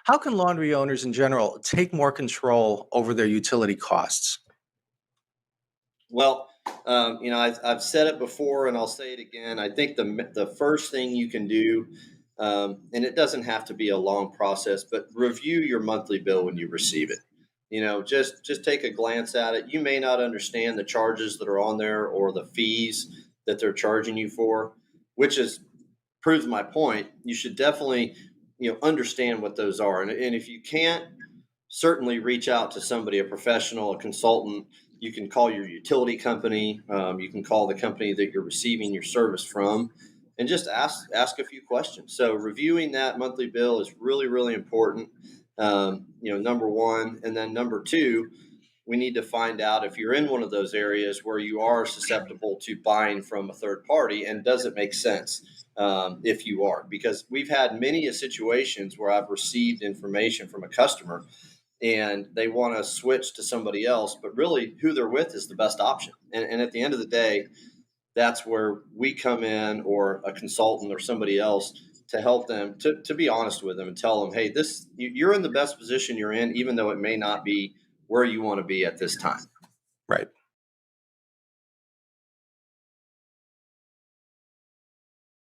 How can laundry owners in general take more control over their utility costs? Well, I've said it before and I'll say it again. I think the first thing you can do, and it doesn't have to be a long process, but review your monthly bill when you receive it. Just take a glance at it. You may not understand the charges that are on there or the fees that they're charging you for, which proves my point. You should definitely, understand what those are. And if you can't, certainly reach out to somebody, a professional, a consultant. You can call your utility company. You can call the company that you're receiving your service from, and just ask a few questions. So reviewing that monthly bill is really, really important. Number one, and then number two, we need to find out if you're in one of those areas where you are susceptible to buying from a third party, and does it make sense if you are? Because we've had many situations where I've received information from a customer and they want to switch to somebody else, but really who they're with is the best option. And at the end of the day, that's where we come in, or a consultant or somebody else, to help them to be honest with them and tell them, hey, you're in the best position you're in, even though it may not be where you want to be at this time. Right.